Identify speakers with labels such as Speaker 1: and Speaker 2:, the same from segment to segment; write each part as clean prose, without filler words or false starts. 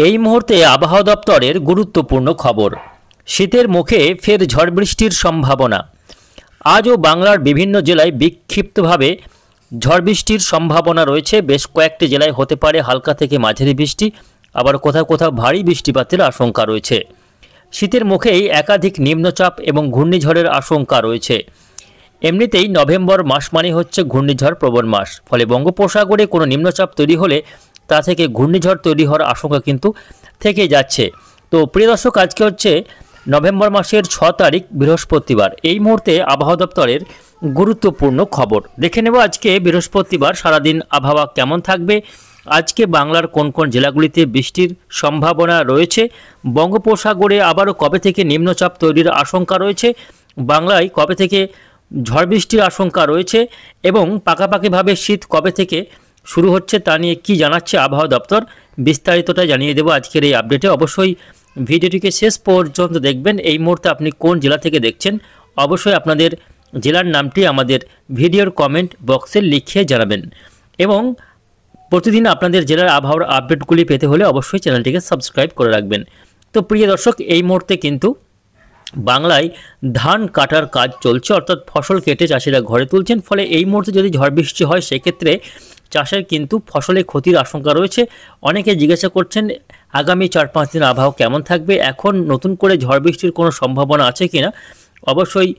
Speaker 1: এই মুহূর্তে আবহাওয়া দপ্তরের গুরুত্বপূর্ণ খবর। শীতের মুখে ফের ঝড় বৃষ্টির সম্ভাবনা। আজও বাংলার বিভিন্ন জেলায় বিক্ষিপ্তভাবে ঝড় বৃষ্টির সম্ভাবনা রয়েছে। বেশ কয়েকটি জেলায় হতে পারে হালকা থেকে মাঝারি বৃষ্টি, আবার কোথাও কোথাও ভারী বৃষ্টিপাতের আশঙ্কা রয়েছে। শীতের মুখেই একাধিক নিম্নচাপ এবং ঘূর্ণিঝড়ের আশঙ্কা রয়েছে। এমনিতেই নভেম্বর মাস মানে হচ্ছে ঘূর্ণিঝড় প্রবণ মাস, ফলে বঙ্গোপসাগরে কোনো নিম্নচাপ তৈরি হলে তা থেকে ঘূর্ণিঝড় তৈরি হওয়ার আশঙ্কা কিন্তু থেকে যাচ্ছে। তো প্রিয় দর্শক, আজকে হচ্ছে নভেম্বর মাসের 6 তারিখ বৃহস্পতিবার। এই মুহূর্তে আবহাওয়া দপ্তরের গুরুত্বপূর্ণ খবর দেখে নেব। আজকে বৃহস্পতিবার সারাদিন আবহাওয়া কেমন থাকবে, আজকে বাংলার কোন কোন জেলাগুলিতে বৃষ্টির সম্ভাবনা রয়েছে, বঙ্গোপসাগরে আবারও কবে থেকে নিম্নচাপ তৈরির আশঙ্কা রয়েছে, বাংলায় কবে থেকে ঝড় বৃষ্টির আশঙ্কা রয়েছে এবং পাকাপাকিভাবে শীত কবে থেকে শুরু হচ্ছে তা নিয়ে কী জানাচ্ছে আবহাওয়া দপ্তর, বিস্তারিতটা জানিয়ে দেবো আজকের এই আপডেটে। অবশ্যই ভিডিওটিকে শেষ পর্যন্ত দেখবেন। এই মুহূর্তে আপনি কোন জেলা থেকে দেখছেন অবশ্যই আপনাদের জেলার নামটি আমাদের ভিডিওর কমেন্ট বক্সে লিখে জানাবেন এবং প্রতিদিন আপনাদের জেলার আবহাওয়ার আপডেটগুলি পেতে হলে অবশ্যই চ্যানেলটিকে সাবস্ক্রাইব করে রাখবেন। তো প্রিয় দর্শক, এই মুহূর্তে কিন্তু বাংলায় ধান কাটার কাজ চলছে, অর্থাৎ ফসল কেটে চাষিরা ঘরে তুলছেন। ফলে এই মুহূর্তে যদি ঝড় বৃষ্টি হয় সেক্ষেত্রে চাষের কিন্তু ফসলে ক্ষতির আশঙ্কা রয়েছে। অনেকে জিজ্ঞাসা করছেন আগামী 4-5 দিন আবহাওয়া কেমন থাকবে, এখন নতুন করে ঝড় বৃষ্টির কোনো সম্ভাবনা আছে কিনা অবশ্যই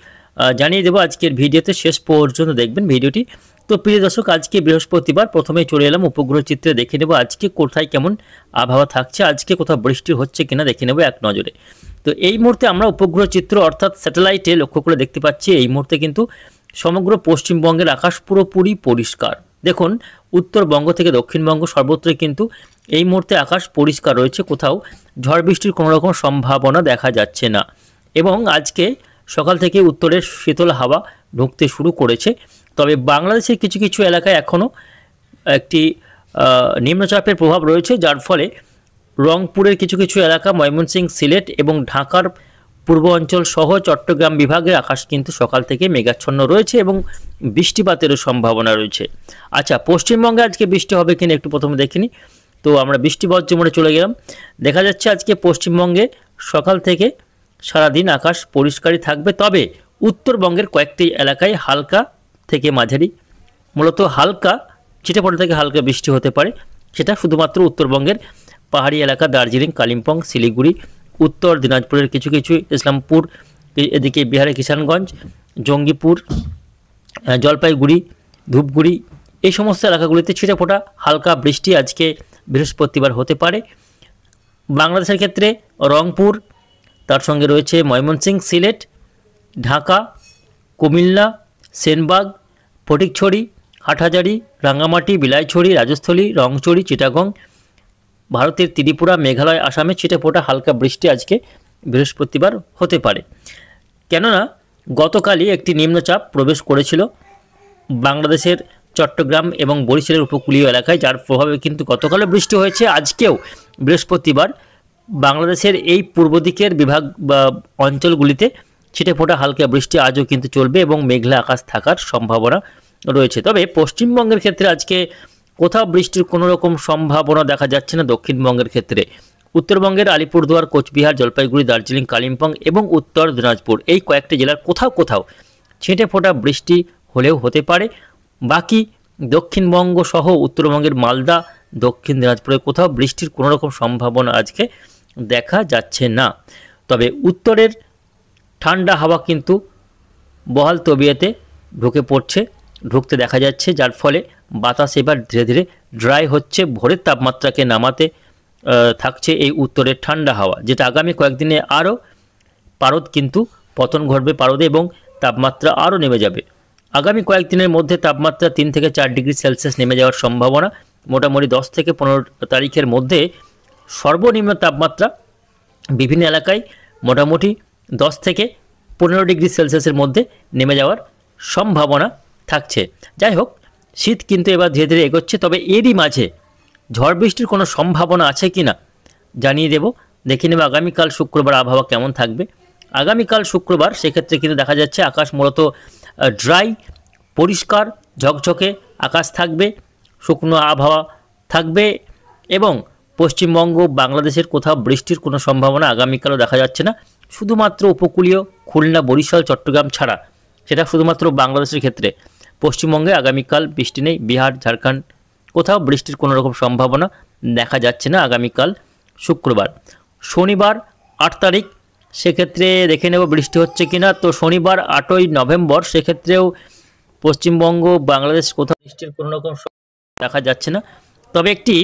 Speaker 1: জানিয়ে দেবো আজকের ভিডিওতে, শেষ পর্যন্ত দেখবেন ভিডিওটি। তো প্রিয় দর্শক, আজকে বৃহস্পতিবার, প্রথমেই চলে এলাম উপগ্রহ চিত্রে দেখে নেব আজকে কোথায় কেমন আবহাওয়া থাকছে, আজকে কোথাও বৃষ্টি হচ্ছে কিনা দেখে নেব এক নজরে। তো এই মুহূর্তে আমরা উপগ্রহ চিত্র অর্থাৎ স্যাটেলাইটে লক্ষ্য করে দেখতে পাচ্ছি এই মুহূর্তে কিন্তু সমগ্র পশ্চিমবঙ্গের আকাশ পুরোপুরি পরিষ্কার। দেখুন, উত্তরবঙ্গ থেকে দক্ষিণবঙ্গ সর্বত্রই কিন্তু এই মুহূর্তে আকাশ পরিষ্কার রয়েছে, কোথাও ঝড় বৃষ্টির কোনো রকম সম্ভাবনা দেখা যাচ্ছে না। এবং আজকে সকাল থেকে উত্তরের শীতল হাওয়া ঢুকতে শুরু করেছে। তবে বাংলাদেশের কিছু কিছু এলাকায় এখনও একটি নিম্নচাপের প্রভাব রয়েছে, যার ফলে রংপুরের কিছু কিছু এলাকা, ময়মনসিংহ, সিলেট এবং ঢাকার পূর্ব অঞ্চল সহ চট্টগ্রাম বিভাগের আকাশ কিন্তু সকাল থেকে মেঘাচ্ছন্ন রয়েছে এবং বৃষ্টিপাতেরও সম্ভাবনা রয়েছে। আচ্ছা, পশ্চিমবঙ্গে আজকে বৃষ্টি হবে কিনা একটু প্রথমে দেখিনি। তো আমরা বৃষ্টিবজ্র মোড়ে চলে গেলাম। দেখা যাচ্ছে আজকে পশ্চিমবঙ্গে সকাল থেকে সারাদিন আকাশ পরিষ্কারই থাকবে, তবে উত্তরবঙ্গের কয়েকটি এলাকায় হালকা থেকে মাঝারি, মূলত হালকা ছিটেফোঁটা থেকে হালকা বৃষ্টি হতে পারে। সেটা শুধুমাত্র উত্তরবঙ্গের পাহাড়ি এলাকা, দার্জিলিং, কালিম্পং, শিলিগুড়ি, উত্তর দিনাজপুরের কিছু কিছু, ইসলামপুর, এদিকে বিহারের কিষানগঞ্জ, জঙ্গিপুর, জলপাইগুড়ি, ধূপগুড়ি, এই সমস্ত এলাকাগুলিতে ছিটেফোঁটা হালকা বৃষ্টি আজকে বৃহস্পতিবার হতে পারে। বাংলাদেশের ক্ষেত্রে রংপুর, তার সঙ্গে রয়েছে ময়মনসিংহ, সিলেট, ঢাকা, কুমিল্লা, সেনবাগ, ফটিকছড়ি, হাটহাজারী, রাঙ্গামাটি, বিলাইছড়ি, রাজস্থলী, রংচড়ি, চিটাগং, ভারতের ত্রিপুরা, মেঘালয়, আসামে ছিটেফোঁটা হালকা বৃষ্টি আজকে বৃহস্পতিবার হতে পারে। কেননা গতকালই একটি নিম্নচাপ প্রবেশ করেছিল বাংলাদেশের চট্টগ্রাম এবং বরিশালের উপকূলীয় এলাকায়, যার প্রভাবে কিন্তু গতকালও বৃষ্টি হয়েছে। আজকেও বৃহস্পতিবার বাংলাদেশের এই পূর্ব দিকের বিভাগ বা অঞ্চলগুলিতে ছিটেফোঁটা হালকা বৃষ্টি আজও কিন্তু চলবে এবং মেঘলা আকাশ থাকার সম্ভাবনা রয়েছে। তবে পশ্চিমবঙ্গের ক্ষেত্রে আজকে কোথাও বৃষ্টির কোনো রকম সম্ভাবনা দেখা যাচ্ছে না। দক্ষিণবঙ্গের ক্ষেত্রে উত্তরবঙ্গের আলিপুরদুয়ার, কোচবিহার, জলপাইগুড়ি, দার্জিলিং, কালিম্পং এবং উত্তর দিনাজপুর এই কয়েকটি জেলার কোথাও কোথাও ছিটেফোঁটা বৃষ্টি হলেও হতে পারে। বাকি দক্ষিণবঙ্গ সহ উত্তরবঙ্গের মালদা, দক্ষিণ দিনাজপুরে কোথাও বৃষ্টির কোনো রকম সম্ভাবনা আজকে দেখা যাচ্ছে না। তবে উত্তরের ঠান্ডা হাওয়া কিন্তু বহাল তবিয়তে ঢুকতে দেখা যাচ্ছে, যার ফলে বাতাস এবার ধীরে ধীরে ড্রাই হচ্ছে। ভোরের তাপমাত্রাকে নামাতে থাকছে এই উত্তরের ঠান্ডা হাওয়া, যেটা আগামী কয়েকদিনে আরও পারদ কিন্তু পতন ঘটবে পারদে এবং তাপমাত্রা আরও নেমে যাবে। আগামী কয়েকদিনের মধ্যে তাপমাত্রা 3 থেকে 4 ডিগ্রি সেলসিয়াস নেমে যাওয়ার সম্ভাবনা। মোটামুটি 10 থেকে 15 তারিখের মধ্যে সর্বনিম্ন তাপমাত্রা বিভিন্ন এলাকায় মোটামুটি 10 থেকে 15 ডিগ্রি সেলসিয়াসের মধ্যে নেমে যাওয়ার সম্ভাবনা থাকছে। যাই হোক, শীত কিন্তু এবার ধীরে ধীরে এগোচ্ছে। তবে এরই মাঝে ঝড় বৃষ্টির কোনো সম্ভাবনা আছে কি না জানিয়ে দেব। দেখে নেব আগামীকাল শুক্রবার আবহাওয়া কেমন থাকবে। আগামীকাল শুক্রবার সেক্ষেত্রে কিন্তু দেখা যাচ্ছে আকাশ মূলত ড্রাই, পরিষ্কার, ঝকঝকে আকাশ থাকবে, শুকনো আবহাওয়া থাকবে এবং পশ্চিমবঙ্গ বাংলাদেশের কোথাও বৃষ্টির কোনো সম্ভাবনা আগামীকালও দেখা যাচ্ছে না। শুধুমাত্র উপকূলীয় খুলনা, বরিশাল, চট্টগ্রাম ছাড়া, সেটা শুধুমাত্র বাংলাদেশের ক্ষেত্রে, পশ্চিমবঙ্গে আগামীকাল বৃষ্টি নেই। বিহার, ঝাড়খণ্ড কোথাও বৃষ্টির কোনো রকম সম্ভাবনা দেখা যাচ্ছে না আগামীকাল শুক্রবার। শনিবার 8 তারিখ, সেক্ষেত্রে দেখে নেব বৃষ্টি হচ্ছে কিনা। তো শনিবার 8ই নভেম্বর, সেক্ষেত্রেও পশ্চিমবঙ্গ বাংলাদেশ কোথাও বৃষ্টির কোনো রকম দেখা যাচ্ছে না। তবে একটি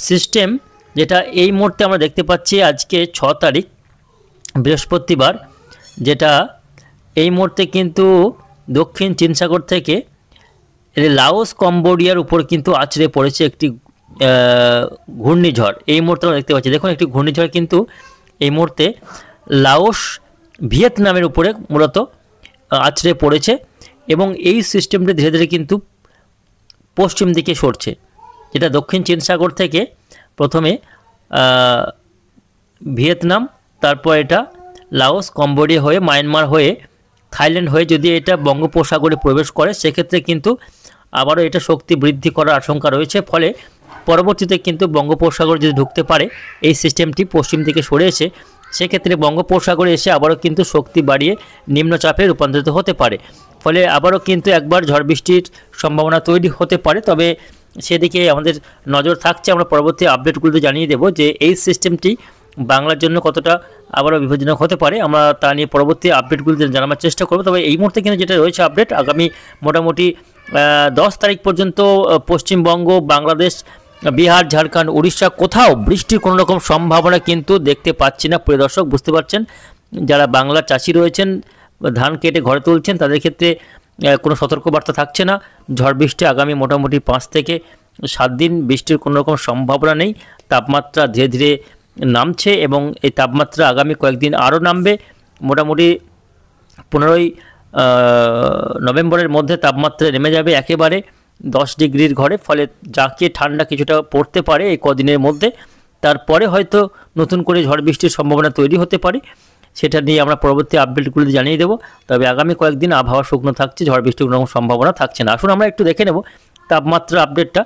Speaker 1: সিস্টেম যেটা এই মুহূর্তে আমরা দেখতে পাচ্ছি আজকে 6 তারিখ বৃহস্পতিবার, যেটা এই মুহূর্তে কিন্তু দক্ষিণ চীন সাগর থেকে লাওস, কম্বোডিয়ার উপর কিন্তু আছড়ে পড়েছে একটি ঘূর্ণিঝড়। এই মুহূর্তে আমরা দেখতে পাচ্ছি, দেখুন একটি ঘূর্ণিঝড় কিন্তু এই মুহূর্তে লাওস, ভিয়েতনামের উপরে মূলত আছড়ে পড়েছে এবং এই সিস্টেমটি ধীরে ধীরে কিন্তু পশ্চিম দিকে সরছে, যেটা দক্ষিণ চীন সাগর থেকে প্রথমে ভিয়েতনাম, তারপর এটা লাওস, কম্বোডিয়া হয়ে, মায়ানমার হয়ে, থাইল্যান্ড হয়ে যদি এটা বঙ্গোপসাগরে প্রবেশ করে, সেক্ষেত্রে কিন্তু আবারও এটা শক্তি বৃদ্ধি করার আশঙ্কা রয়েছে। ফলে পরবর্তীতে কিন্তু বঙ্গোপসাগর যদি ঢুকতে পারে, এই সিস্টেমটি পশ্চিম দিকে সরে এসে সেক্ষেত্রে বঙ্গোপসাগরে এসে আবারও কিন্তু শক্তি বাড়িয়ে নিম্নচাপে রূপান্তরিত হতে পারে। ফলে আবারও কিন্তু একবার ঝড় বৃষ্টির সম্ভাবনা তৈরি হতে পারে। তবে সেদিকে আমাদের নজর থাকছে। আমরা পরবর্তী আপডেটগুলোতে জানিয়ে দেব যে এই সিস্টেমটি বাংলার জন্য কতটা আবারও বিপজ্জনক হতে পারে। আমরা তা নিয়ে পরবর্তী আপডেটগুলোতে জানার চেষ্টা করব। তবে এই মুহূর্তে কিন্তু যেটা রয়েছে আপডেট, আগামী মোটামুটি 10 তারিখ পর্যন্ত পশ্চিমবঙ্গ, বাংলাদেশ, বিহার, ঝাড়খণ্ড, উড়িষ্যা কোথাও বৃষ্টির কোনো রকম সম্ভাবনা কিন্তু দেখতে পাচ্ছি না। প্রিয় দর্শক, বুঝতে পারছেন, যারা বাংলার চাষি রয়েছেন, ধান কেটে ঘরে তুলছেন, তাদের ক্ষেত্রে কোনো সতর্কবার্তা থাকছে না। ঝড় বৃষ্টি আগামী মোটামুটি 5 থেকে 7 দিন বৃষ্টির কোনো রকম সম্ভাবনা নেই। তাপমাত্রা ধীরে ধীরে নামছে এবং এই তাপমাত্রা আগামী কয়েকদিন আরও নামবে। মোটামুটি 15ই নভেম্বরের মধ্যে তাপমাত্রা নেমে যাবে একেবারে 10 ডিগ্রির ঘরে। ফলে যাকে ঠান্ডা কিছুটা পড়তে পারে এই কদিনের মধ্যে, তারপরে হয়তো নতুন করে ঝড় বৃষ্টির সম্ভাবনা তৈরি হতে পারে। সেটা নিয়ে আমরা পরবর্তী আপডেটগুলোতে জানিয়ে দেবো। তবে আগামী কয়েকদিন আবহাওয়া শুকনো থাকছে, ঝড় বৃষ্টির কোনো সম্ভাবনা থাকছে না। আসুন আমরা একটু দেখে নেব তাপমাত্রা আপডেটটা,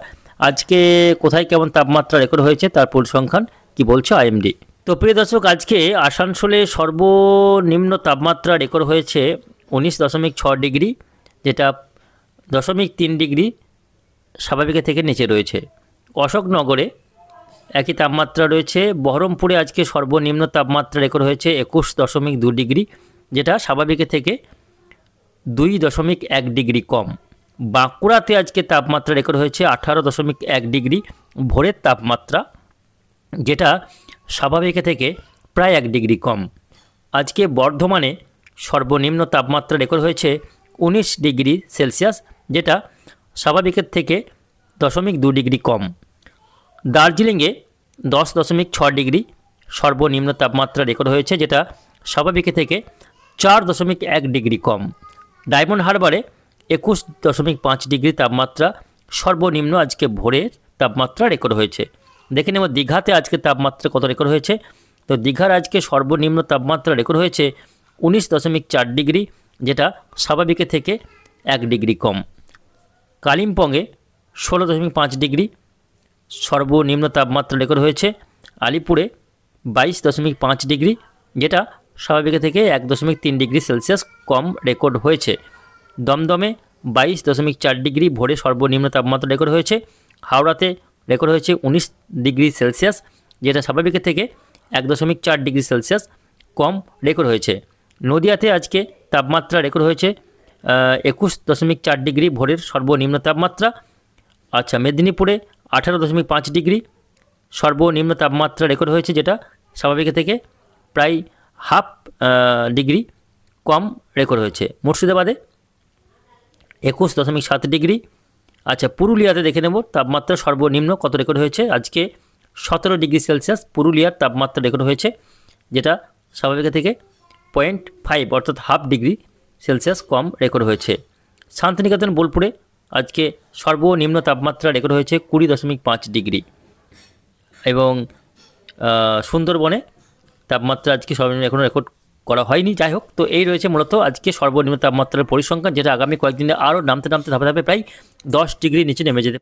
Speaker 1: আজকে কোথায় কেমন তাপমাত্রা রেকর্ড হয়েছে তার পরিসংখ্যান কি বলছে আইএমডি। তো প্রিয় দর্শক, আজকে আসানসোলে সর্বনিম্ন তাপমাত্রা রেকর্ড হয়েছে 19.6 ডিগ্রি, যেটা 0.3 ডিগ্রি স্বাভাবিকের থেকে নিচে রয়েছে। অশোকনগরে একই তাপমাত্রা রয়েছে। বহরমপুরে আজকে সর্বনিম্ন তাপমাত্রা রেকর্ড হয়েছে 21.2 ডিগ্রি, যেটা স্বাভাবিকের থেকে 2.1 ডিগ্রি কম। বাঁকুড়াতে আজকে তাপমাত্রা রেকর্ড হয়েছে 18.1 ডিগ্রি ভোরের তাপমাত্রা, যেটা স্বাভাবিকের থেকে প্রায় 1 ডিগ্রি কম। আজকে বর্ধমানে সর্বনিম্ন তাপমাত্রা রেকর্ড হয়েছে 19 ডিগ্রি সেলসিয়াস, যেটা স্বাভাবিকের থেকে 0.2 ডিগ্রি কম। দার্জিলিংয়ে 10.6 ডিগ্রি সর্বনিম্ন তাপমাত্রা রেকর্ড হয়েছে, যেটা স্বাভাবিকের থেকে 4.1 ডিগ্রি কম। ডায়মন্ড হারবারে 21.5 ডিগ্রি তাপমাত্রা সর্বনিম্ন আজকে ভোরের তাপমাত্রা রেকর্ড হয়েছে। দেখে নেব দীঘাতে আজকে তাপমাত্রা কত রেকর্ড হয়েছে। তো দীঘার আজকে সর্বনিম্ন তাপমাত্রা রেকর্ড হয়েছে 19.4 ডিগ্রি, যেটা স্বাভাবিকের থেকে 1 ডিগ্রি কম। কালিম্পংয়ে 16.5 ডিগ্রি সর্বনিম্ন তাপমাত্রা রেকর্ড হয়েছে। আলিপুরে 22.5 ডিগ্রি, যেটা স্বাভাবিকের থেকে 1.3 ডিগ্রি সেলসিয়াস কম রেকর্ড হয়েছে। দমদমে 22.4 ডিগ্রি ভোরে সর্বনিম্ন তাপমাত্রা রেকর্ড হয়েছে। হাওড়াতে রেকর্ড হয়েছে 19 ডিগ্রি সেলসিয়াস, যেটা স্বাভাবিকের থেকে 1.4 ডিগ্রি সেলসিয়াস কম রেকর্ড হয়েছে। নদিয়াতে আজকে তাপমাত্রা রেকর্ড হয়েছে 21.4 ডিগ্রি ভোরের সর্বনিম্ন তাপমাত্রা। আচ্ছা, মেদিনীপুরে 18.5 ডিগ্রি সর্বনিম্ন তাপমাত্রা রেকর্ড হয়েছে, যেটা স্বাভাবিকের থেকে প্রায় হাফ ডিগ্রি কম রেকর্ড হয়েছে। মুর্শিদাবাদে 21.7 ডিগ্রি। আচ্ছা, পুরুলিয়াতে দেখে নেব তাপমাত্রা সর্বনিম্ন কত রেকর্ড হয়েছে। আজকে 17 ডিগ্রি সেলসিয়াস পুরুলিয়ার তাপমাত্রা রেকর্ড হয়েছে, যেটা স্বাভাবিকের থেকে 0.5 অর্থাৎ হাফ ডিগ্রি সেলসিয়াস কম রেকর্ড হয়েছে। শান্তিনিকেতন বোলপুরে আজকে সর্বনিম্ন তাপমাত্রা রেকর্ড হয়েছে 20.5 ডিগ্রি এবং সুন্দরবনে তাপমাত্রা আজকে সর্বনিম্ন এখনও রেকর্ড করা হয়নি। যাই হোক, তো এই রয়েছে মূলত আজকে সর্বনিম্ন তাপমাত্রার পরিসংখ্যান, যেটা আগামী কয়েকদিনে আরও নামতে নামতে ধাপে ধাপে প্রায় 10 ডিগ্রি নিচে নেমে যেতে